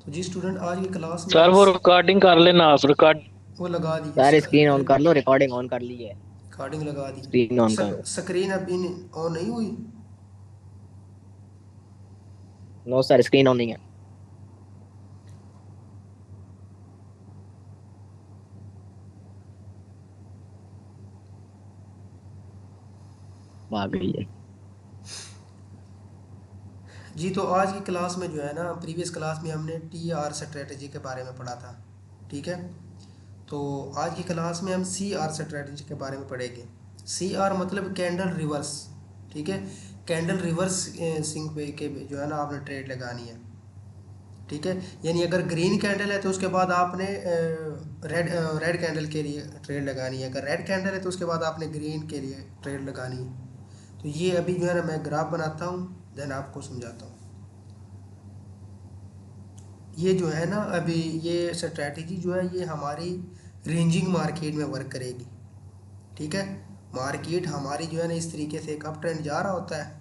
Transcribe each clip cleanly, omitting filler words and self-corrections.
तो जी स्टूडेंट, आज की क्लास में सर हम वो रिकॉर्डिंग कर लेना, आप रिकॉर्ड। वो लगा दी सर स्क्रीन ऑन कर लो, रिकॉर्डिंग ऑन कर लीजिए। रिकॉर्डिंग लगा दी। स्क्रीन ऑन करो। स्क्रीन अभी ऑन नहीं हुई। नो सर, स्क्रीन ऑन नहीं है। आ गई है। जी तो आज की क्लास में जो है ना, प्रीवियस क्लास में हमने टी आर स्ट्रेटजी के बारे में पढ़ा था। ठीक है। तो आज की क्लास में हम सी आर स्ट्रेटजी के बारे में पढ़ेंगे। सी आर मतलब कैंडल रिवर्स। ठीक है। कैंडल रिवर्स सिंक पे के जो है ना आपने ट्रेड लगानी है। ठीक है। यानी अगर ग्रीन कैंडल है तो उसके बाद आपने रेड रेड कैंडल के लिए ट्रेड लगानी है। अगर रेड कैंडल है तो उसके बाद आपने ग्रीन के लिए ट्रेड लगानी है। तो ये अभी जो है ना मैं ग्राफ बनाता हूँ, देन आपको समझाता हूँ। ये जो है ना अभी ये स्ट्रैटेजी जो है ये हमारी रेंजिंग मार्केट में वर्क करेगी। ठीक है। मार्केट हमारी जो है ना इस तरीके से एक अप ट्रेंड जा रहा होता है,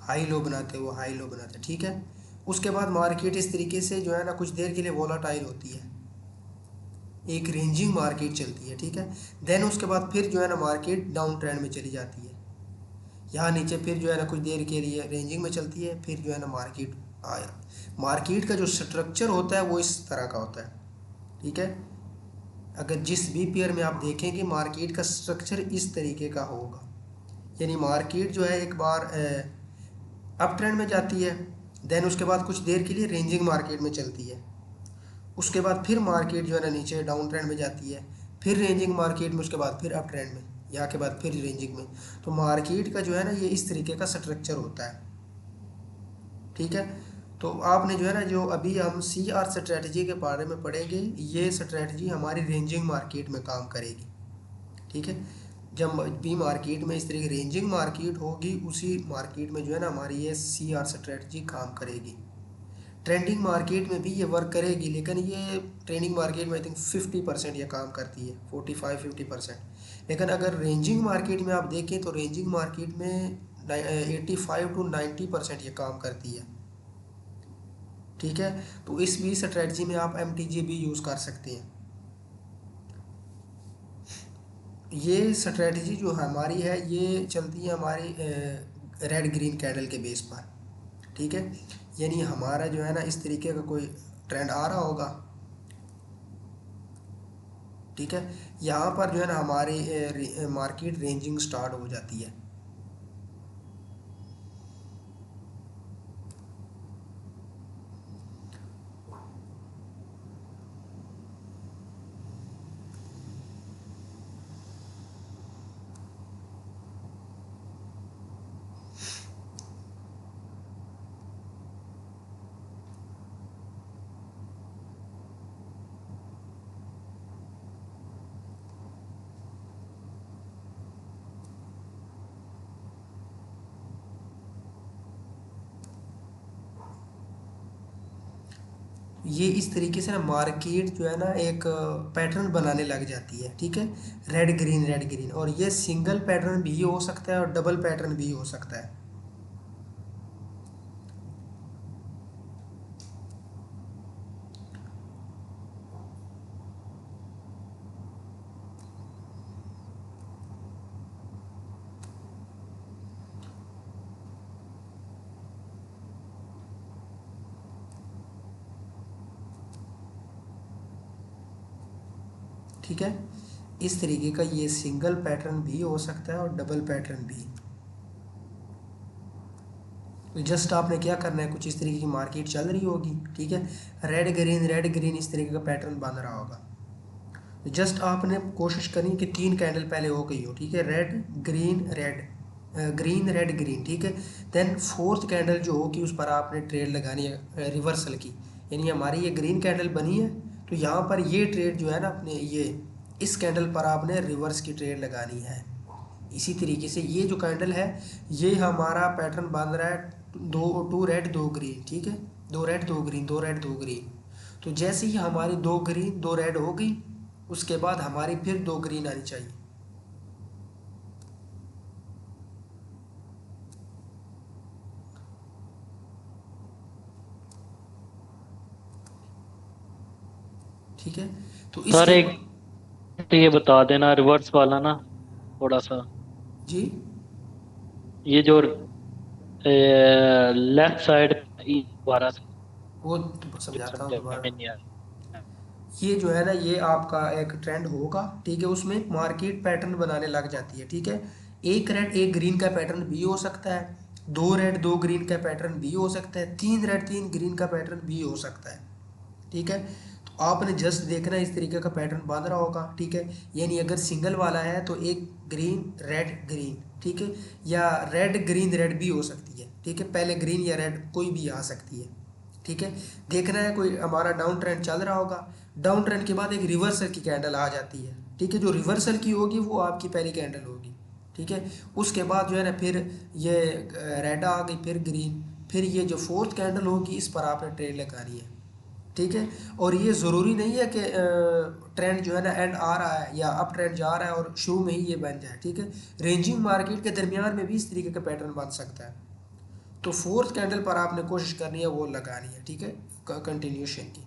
हाई लो बनाते हुए हाई लो बनाते हैं। ठीक है। उसके बाद मार्केट इस तरीके से जो है ना कुछ देर के लिए वोलाटाइल होती है, एक रेंजिंग मार्केट चलती है। ठीक है। देन उसके बाद फिर जो है ना मार्केट डाउन ट्रेंड में चली जाती है। यहाँ नीचे फिर जो है ना कुछ देर के लिए रेंजिंग में चलती है, फिर जो है ना मार्केट आया। मार्केट का जो स्ट्रक्चर होता है वो इस तरह का होता है। ठीक है। अगर जिस भी पेयर में आप देखेंगे मार्केट का स्ट्रक्चर इस तरीके का होगा। यानी मार्केट जो है एक बार अप ट्रेंड में जाती है, देन उसके बाद कुछ देर के लिए रेंजिंग मार्केट में चलती है। उसके बाद फिर मार्केट जो है ना नीचे डाउन ट्रेंड में जाती है, फिर रेंजिंग मार्केट में, उसके बाद फिर अप ट्रेंड में, यहाँ के बाद फिर रेंजिंग में। तो मार्केट का जो है ना ये इस तरीके का स्ट्रक्चर होता है। ठीक है। तो आपने जो है ना जो अभी हम सी आर स्ट्रैटेजी के बारे में पढ़ेंगे, ये स्ट्रैटेजी हमारी रेंजिंग मार्केट में काम करेगी। ठीक है। जब भी मार्केट में इस तरह की रेंजिंग मार्केट होगी, उसी मार्केट में जो है ना हमारी ये सी आर स्ट्रैटेजी काम करेगी। ट्रेंडिंग मार्केट में भी ये वर्क करेगी, लेकिन ये ट्रेंडिंग मार्केट में आई थिंक 50% ये काम करती है, 45-50%। लेकिन अगर रेंजिंग मार्केट में आप देखें तो रेंजिंग मार्केट में 85 to 90% ये काम करती है। ठीक है। तो इस भी स्ट्रेटजी में आप एम भी यूज़ कर सकते हैं। ये स्ट्रेटजी जो हमारी है ये चलती है हमारी रेड ग्रीन कैंडल के बेस पर। ठीक है। यानी हमारा जो है ना इस तरीके का कोई ट्रेंड आ रहा होगा। ठीक है। यहाँ पर जो है ना हमारी मार्केट रेंजिंग स्टार्ट हो जाती है। ये इस तरीके से ना मार्केट जो है ना एक पैटर्न बनाने लग जाती है। ठीक है। रेड ग्रीन, और ये सिंगल पैटर्न भी हो सकता है और डबल पैटर्न भी हो सकता है। ठीक है। इस तरीके का ये सिंगल पैटर्न भी हो सकता है और डबल पैटर्न भी। तो जस्ट आपने क्या करना है, कुछ इस तरीके की मार्केट चल रही होगी। ठीक है। रेड ग्रीन इस तरीके का पैटर्न बन रहा होगा। तो जस्ट आपने कोशिश करनी कि 3 कैंडल पहले हो गई हो। ठीक है। Red green red, green red green. ठीक है। देन फोर्थ कैंडल जो होगी उस पर आपने ट्रेड लगानी है रिवर्सल की। यानी हमारी ये ग्रीन कैंडल बनी है, तो यहाँ पर ये ट्रेड जो है ना अपने ये इस कैंडल पर आपने रिवर्स की ट्रेड लगानी है। इसी तरीके से ये जो कैंडल है ये हमारा पैटर्न बन रहा है, दो टू रेड दो ग्रीन। ठीक है। दो रेड दो ग्रीन, दो रेड दो ग्रीन। तो जैसे ही हमारी दो ग्रीन दो रेड हो गई, उसके बाद हमारी फिर दो ग्रीन आनी चाहिए। ठीक है। तो सर इसके एक ये बता देना रिवर्स वाला ना थोड़ा सा, जी ये जो लेफ्ट साइड दोबारा से वो तो समझाता हूँ समझा दोबारा। में नहीं आया। ये जो है ना ये आपका एक ट्रेंड होगा, ठीक है, उसमें मार्केट पैटर्न बनाने लग जाती है, ठीक है। एक रेड एक ग्रीन का पैटर्न भी हो सकता है, दो रेड दो ग्रीन का पैटर्न भी हो सकता है, तीन रेड तीन ग्रीन का पैटर्न भी हो सकता है, ठीक है। तो आपने जस्ट देखना इस तरीके का पैटर्न बन रहा होगा, ठीक है। यानी अगर सिंगल वाला है तो एक ग्रीन रेड ग्रीन, ठीक है, या रेड ग्रीन रेड भी हो सकती है, ठीक है, पहले ग्रीन या रेड कोई भी आ सकती है, ठीक है। देखना है कोई हमारा डाउन ट्रेंड चल रहा होगा, डाउन ट्रेंड के बाद एक रिवर्सल की कैंडल आ जाती है, ठीक है, जो रिवर्सल की होगी वो आपकी पहली कैंडल होगी, ठीक है। उसके बाद जो है ना फिर ये रेड आ गई, फिर ग्रीन, फिर ये जो फोर्थ कैंडल होगी इस पर आपने ट्रेड लगानी है, ठीक है। और ये ज़रूरी नहीं है कि ट्रेंड जो है ना एंड आ रहा है या अप ट्रेंड जा रहा है और शुरू में ही ये बन जाए, ठीक है। रेंजिंग मार्केट के दरमियान में भी इस तरीके का पैटर्न बन सकता है। तो फोर्थ कैंडल पर आपने कोशिश करनी है वो लगानी है, ठीक है, कंटिन्यूशन की,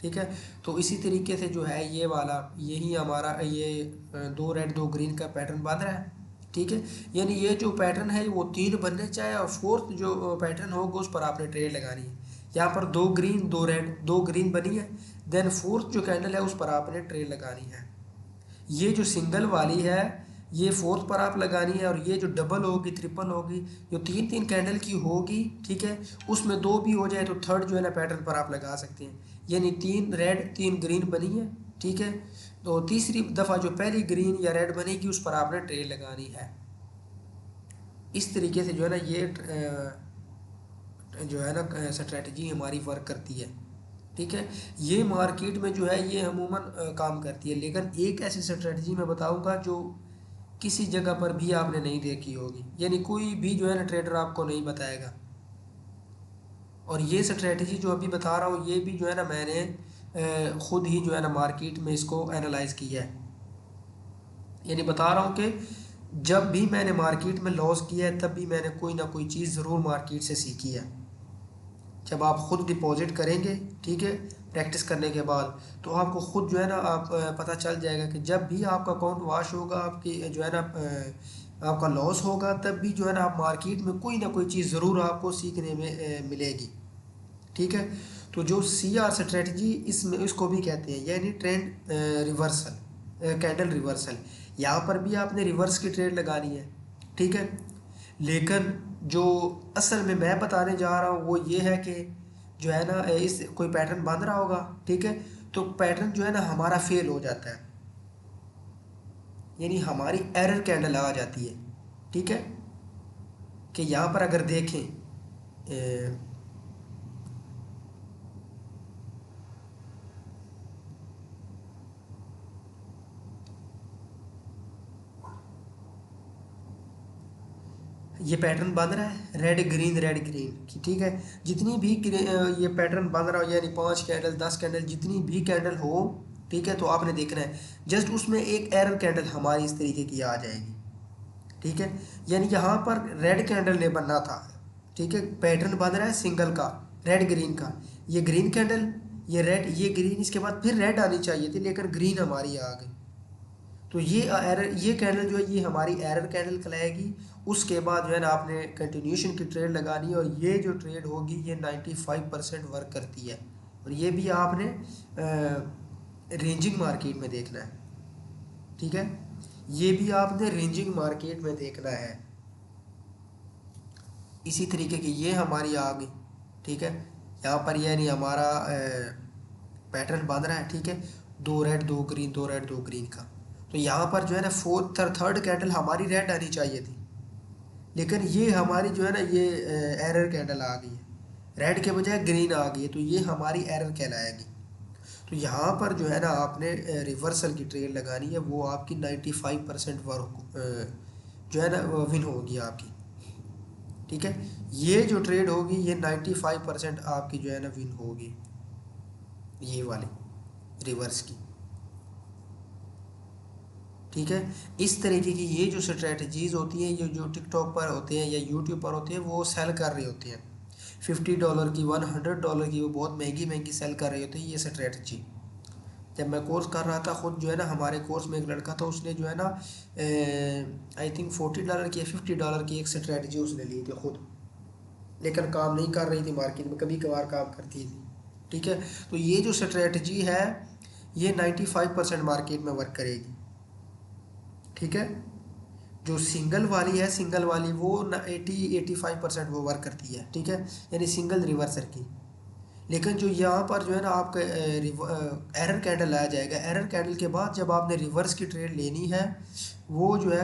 ठीक है। तो इसी तरीके से जो है ये वाला यही हमारा ये दो रेड दो ग्रीन का पैटर्न बन रहा है, ठीक है। यानी ये जो पैटर्न है वो तीन बनने चाहिए और फोर्थ जो पैटर्न होगा उस पर आपने ट्रेड लगानी है। यहाँ पर दो ग्रीन दो रेड दो ग्रीन बनी है, देन फोर्थ जो कैंडल है उस पर आपने ट्रेड लगानी है। ये जो सिंगल वाली है ये फोर्थ पर आप लगानी है, और ये जो डबल होगी ट्रिपल होगी जो तीन तीन कैंडल की होगी, ठीक है, उसमें दो भी हो जाए तो थर्ड जो है ना पैटर्न पर आप लगा सकते हैं। यानी तीन रेड तीन ग्रीन बनी है, ठीक है। तो तीसरी दफ़ा जो पहली ग्रीन या रेड बनेगी उस पर आपने ट्रेड लगानी है। इस तरीके से जो है ना ये जो है ना स्ट्रेटजी हमारी वर्क करती है, ठीक है। ये मार्केट में जो है ये अमूमन काम करती है, लेकिन एक ऐसी स्ट्रेटजी मैं बताऊंगा जो किसी जगह पर भी आपने नहीं देखी होगी, यानी कोई भी जो है ना ट्रेडर आपको नहीं बताएगा। और ये स्ट्रेटजी जो अभी बता रहा हूँ ये भी जो है ना मैंने खुद ही जो है ना मार्केट में इसको एनालाइज किया है। यानी बता रहा हूँ कि जब भी मैंने मार्केट में लॉस किया है तब भी मैंने कोई ना कोई चीज़ ज़रूर मार्केट से सीखी है। जब आप खुद डिपॉजिट करेंगे, ठीक है, प्रैक्टिस करने के बाद, तो आपको खुद जो है ना आप पता चल जाएगा कि जब भी आपका अकाउंट वाश होगा आपकी जो है ना आपका लॉस होगा तब भी जो है ना आप मार्केट में कोई ना कोई चीज़ ज़रूर आपको सीखने में मिलेगी, ठीक है। तो जो CR स्ट्रेटजी इसमें इसको भी कहते हैं, यानी ट्रेंड रिवर्सल कैंडल रिवर्सल। यहाँ पर भी आपने रिवर्स की ट्रेड लगानी है, ठीक है। लेकिन जो असल में मैं बताने जा रहा हूँ वो ये है कि जो है ना इस कोई पैटर्न बन रहा होगा, ठीक है, तो पैटर्न जो है ना हमारा फेल हो जाता है, यानी हमारी एरर कैंडल आ जाती है, ठीक है। कि यहाँ पर अगर देखें ये पैटर्न बन रहा है रेड ग्रीन की, ठीक है। जितनी भी ये पैटर्न बन रहा हो यानी 5 कैंडल 10 कैंडल जितनी भी कैंडल हो, ठीक है, तो आपने देखना है जस्ट उसमें एक एरर कैंडल हमारी इस तरीके की आ जाएगी, ठीक है। यानी यहाँ पर रेड कैंडल ने बनना था, ठीक है, पैटर्न बन रहा है सिंगल का रेड ग्रीन का, ये ग्रीन कैंडल ये रेड ये ग्रीन, इसके बाद फिर रेड आनी चाहिए थी लेकिन ग्रीन हमारी आ गई। तो ये एरर ये कैंडल जो है ये हमारी एरर कैंडल कहलाएगी। उसके बाद जो है ना आपने कंटिन्यूशन की ट्रेड लगानी है और ये जो ट्रेड होगी ये 95% वर्क करती है। और ये भी आपने रेंजिंग मार्केट में देखना है, ठीक है, ये भी आपने रेंजिंग मार्केट में देखना है। इसी तरीके की ये हमारी आ गई, ठीक है, यहाँ पर ये नहीं हमारा पैटर्न बन रहा है, ठीक है, दो रेड दो ग्रीन दो रेड दो ग्रीन का। तो यहाँ पर जो है ना फोर्थ थर्ड कैंडल हमारी रेड आनी चाहिए थी, लेकिन ये हमारी जो है ना ये एरर कैंडल आ गई है, रेड के बजाय ग्रीन आ गई है, तो ये हमारी एरर कहलाएगी। तो यहाँ पर जो है ना आपने रिवर्सल की ट्रेड लगानी है, वो आपकी 95% वर्क जो है ना विन होगी आपकी, ठीक है। ये जो ट्रेड होगी ये 95% आपकी जो है ना विन होगी, ये वाली रिवर्स की, ठीक है। इस तरीके की ये जो स्ट्रेटजीज़ होती हैं ये जो टिकटॉक पर होते हैं या यूट्यूब पर होते हैं वो सेल कर रहे होते हैं $50 की $100 की, वो बहुत महंगी महंगी सेल कर रहे होते हैं ये स्ट्रेटजी, जब मैं कोर्स कर रहा था खुद जो है ना, हमारे कोर्स में एक लड़का था, उसने जो है ना आई थिंक $40 की या $50 की एक स्ट्रेटजी उसने ली थी खुद, लेकिन काम नहीं कर रही थी मार्केट में, कभी कभार काम करती थी। ठीक है, तो ये जो स्ट्रेटजी है ये 95% मार्केट में वर्क करेगी। ठीक है, जो सिंगल वाली है, सिंगल वाली वो 85% वो वर्क करती है। ठीक है, यानी सिंगल रिवर्सर की। लेकिन जो यहाँ पर जो है ना आपका एरर कैंडल आ जाएगा, एरर कैंडल के बाद जब आपने रिवर्स की ट्रेड लेनी है, वो जो है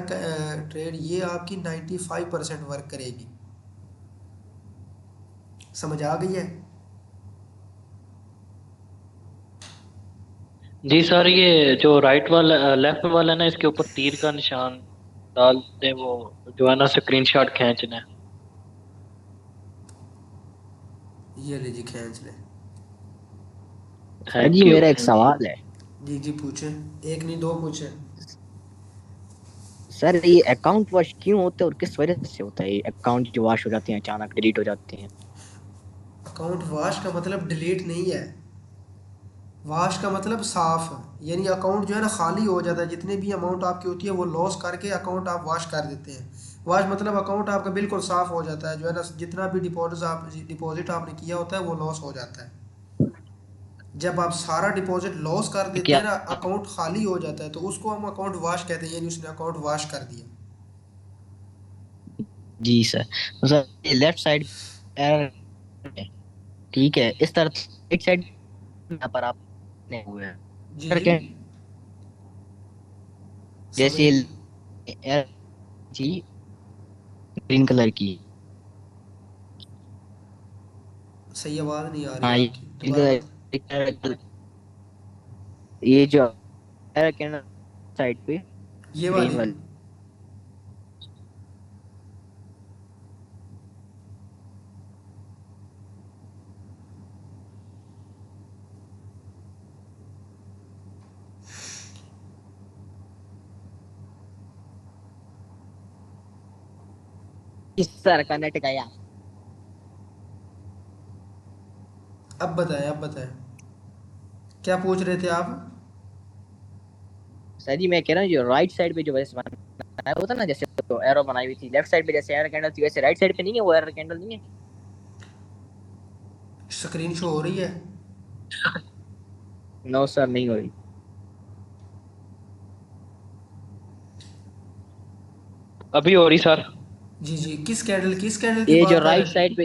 ट्रेड ये आपकी 95% वर्क करेगी। समझ आ गई है? जी सर, ये जो राइट वाला लेफ्ट वाला है ना, इसके ऊपर तीर का निशान डाल दें, वो जो है ना स्क्रीनशॉट खींचना है। ये ले जी, खींच ले। Sir ji thank you. मेरा एक सवाल है। जी जी पूछें, एक नहीं दो पूछें। सर ये अकाउंट वॉश क्यों होता है और किस वजह से होता है? ये अकाउंट जो वॉश हो जाते हैं, अचानक डिलीट हो जाते हैं। अकाउंट वाश का मतलब डिलीट नहीं है, वाश का मतलब साफ है, यानी अकाउंट जो है ना खाली हो जाता है, जितने भी अमाउंट आपकी होती है वो लॉस करके अकाउंट आप वाश कर देते हैं। वाश मतलब अकाउंट आपका बिल्कुल साफ हो जाता है, जो है ना जितना भी डिपॉजिट आपने किया होता है वो लॉस हो जाता है। जब आप सारा डिपॉजिट लॉस कर देते क्या? हैं ना, अकाउंट खाली हो जाता है, तो उसको हम अकाउंट वाश कहते हैं, यानी उसने अकाउंट वाश कर दिया। जी सर, तो सर ये लेफ्ट साइड एरर है, ठीक है, इस तरह राइट साइड यहाँ पर आपने हुए हैं जी सर, जी, समझ जैसे नहीं। ये error थी ग्रीन कलर की। सही आवाज़ नहीं आ रही हाँ ये आपकी, green दोबारा बता। कलर, ये जो एरर के ना साइड पे ये ग्रीन वाली। वाली। इस सर का नेट गया। अब बताएं, अब बताएं, क्या पूछ रहे थे आप? सर जी मैं कह रहा हूँ जो राइट साइड पे जो वैसे बनाया होता ना, जैसे तो एरो बनाई हुई थी लेफ्ट साइड पे, जैसे एरर कैंडल थी वैसे राइट साइड पे नहीं है, वो एरर कैंडल नहीं है। स्क्रीन शो हो रही है? नो सर नहीं हो रही। अभी हो रही सर। जी जी, किस कैंडल की ये जो बात कर रहे राइट हैं? साइड पे,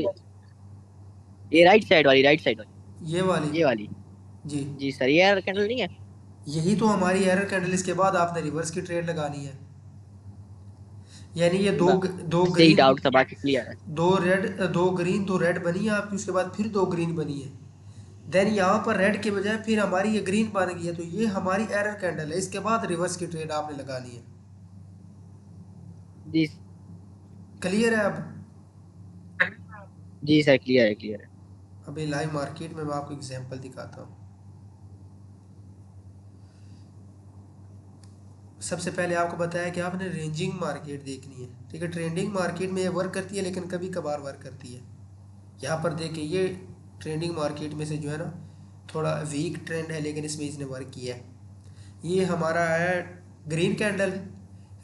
ये राइट साइड वाली, राइट साइड ये वाली? वाली, ये वाली। जी, जी सर ये एरर कैंडल नहीं है। यही तो हमारी एरर कैंडल, इसके बाद आपने रिवर्स की ट्रेड लगानी है। यानी ये दो दो बस यही ग्रीन, डाउट था, बाकी क्लियर है। दो रेड बनी है आपकी, उसके बाद फिर दो ग्रीन बनी है। देन यहाँ पर रेड के बजाय फिर हमारी ये ग्रीन बन गई है, तो ये हमारी एरर कैंडल है, इसके बाद रिवर्स की ट्रेड आपने लगानी है। जी। क्लियर है अब? जी सर क्लियर है, क्लियर है। अभी लाइव मार्केट में मैं आपको एग्जांपल दिखाता हूँ। सबसे पहले आपको बताया कि आपने रेंजिंग मार्केट देखनी है। ठीक है, ट्रेंडिंग मार्केट में ये वर्क करती है, लेकिन कभी कभार वर्क करती है। यहाँ पर देखिए, ये ट्रेंडिंग मार्केट में से जो है ना थोड़ा वीक ट्रेंड है, लेकिन इसमें इसने वर्क किया है। ये हमारा है ग्रीन कैंडल,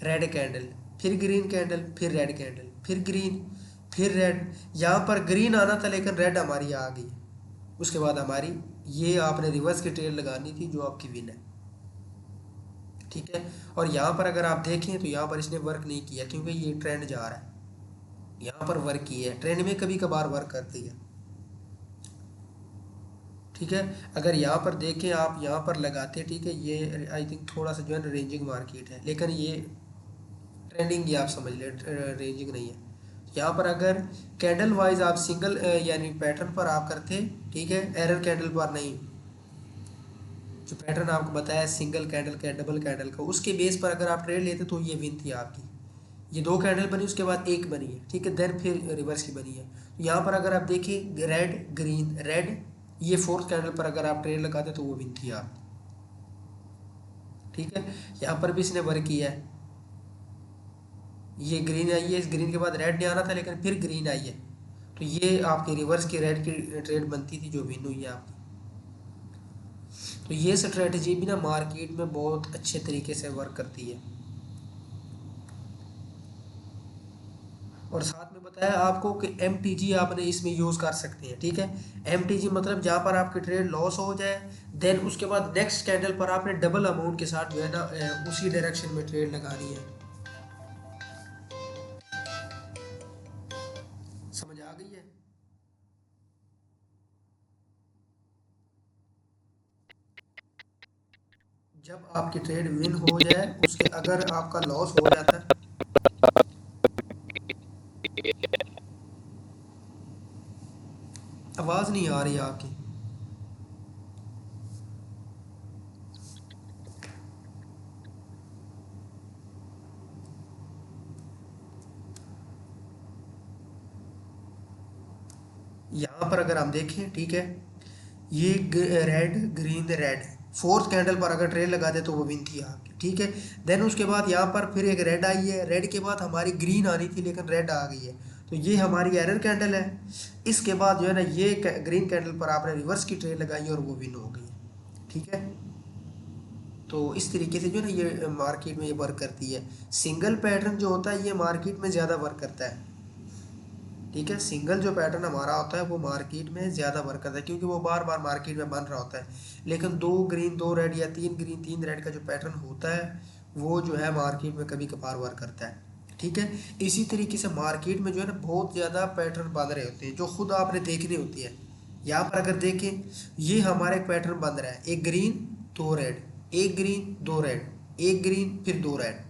रेड कैंडल, फिर ग्रीन कैंडल, फिर रेड कैंडल, फिर ग्रीन, फिर रेड। यहाँ पर ग्रीन आना था लेकिन रेड हमारी आ गई। उसके बाद हमारी ये आपने रिवर्स की ट्रेड लगानी थी, जो आपकी विन है। ठीक है, और यहाँ पर अगर आप देखें तो यहाँ पर इसने वर्क नहीं किया, क्योंकि ये ट्रेंड जा रहा है। यहाँ पर वर्क किया है, ट्रेंड में कभी कभार वर्क करती है। ठीक है, अगर यहाँ पर देखें आप, यहाँ पर लगाते, ठीक है, ये आई थिंक थोड़ा सा जो है ना रेंजिंग मार्केट है, लेकिन ये ट्रेंडिंग ही आप समझ ले, रेंजिंग नहीं है। यहाँ पर अगर कैंडल वाइज आप सिंगल यानी पैटर्न पर आप करते, ठीक है, एरर कैंडल पर नहीं, जो पैटर्न आपको बताया सिंगल कैंडल का, डबल कैंडल का, उसके बेस पर अगर आप ट्रेड लेते तो ये विन थी आपकी। ये दो कैंडल बनी, उसके बाद एक बनी है, ठीक है, देन फिर रिवर्स की बनी है। तो यहाँ पर अगर आप देखिए रेड ग्रीन रेड, ये फोर्थ कैंडल पर अगर आप ट्रेड लगाते तो वो विन थी आपकी। ठीक है, यहाँ पर भी इसने वर्क किया है, ये ग्रीन आई है, इस ग्रीन के बाद रेड नहीं आना था लेकिन फिर ग्रीन आई है, तो ये आपकी रिवर्स की रेड की ट्रेड बनती थी, जो विन हुई है आपकी। तो ये स्ट्रेटजी भी ना मार्केट में बहुत अच्छे तरीके से वर्क करती है। और साथ में बताया आपको कि एम टी जी आपने इसमें यूज़ कर सकते हैं, ठीक है। एम टी जी मतलब जहाँ पर आपकी ट्रेड लॉस हो जाए, देन उसके बाद नेक्स्ट कैंडल पर आपने डबल अमाउंट के साथ जो है ना उसी डायरेक्शन में ट्रेड लगानी है। समझ आ गई है? जब आपकी ट्रेड विन हो जाए, उसके अगर आपका लॉस हो जाता है, आवाज़ नहीं आ रही है आपकी। यहाँ पर अगर हम देखें, ठीक है, ये red green red, fourth candle पर अगर ट्रेड लगा दे तो वो विन थी आपकी, ठीक है। देन उसके बाद यहाँ पर फिर एक रेड आई है, रेड के बाद हमारी ग्रीन आनी थी लेकिन रेड आ गई है, तो ये हमारी एरर कैंडल है। इसके बाद जो है ना ये ग्रीन कैंडल पर आपने रिवर्स की ट्रेड लगाई और वो विन हो गई, ठीक है। तो इस तरीके से जो है ना ये मार्केट में ये वर्क करती है। सिंगल पैटर्न जो होता है ये मार्केट में ज़्यादा वर्क करता है, ठीक है। सिंगल जो पैटर्न हमारा होता है वो मार्केट में ज़्यादा वर्क करता है क्योंकि वो बार बार मार्केट में बन रहा होता है। लेकिन दो ग्रीन दो रेड या तीन ग्रीन तीन रेड का जो पैटर्न होता है वो जो है मार्केट में कभी कभार वर्क करता है, ठीक है। इसी तरीके से मार्केट में जो है ना बहुत ज़्यादा पैटर्न बन रहे होते हैं जो खुद आपने देखने होती है। यहाँ पर अगर देखें, ये हमारा एक पैटर्न बन रहा है, एक ग्रीन दो रेड, एक ग्रीन दो रेड, एक ग्रीन फिर दो रेड,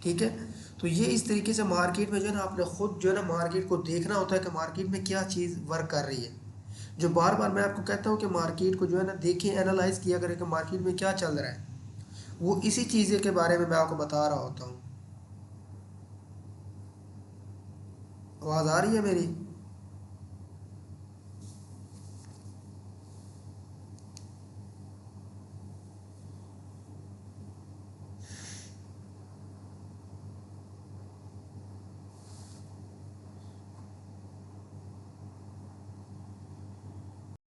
ठीक है। तो ये इस तरीके से मार्केट में जो है ना आपने खुद जो है ना मार्केट को देखना होता है कि मार्केट में क्या चीज़ वर्क कर रही है। जो बार बार मैं आपको कहता हूँ कि मार्केट को जो है ना देखें, एनालाइज किया करें कि मार्केट में क्या चल रहा है, वो इसी चीज़ के बारे में मैं आपको बता रहा होता हूँ। आवाज़ आ रही है मेरी?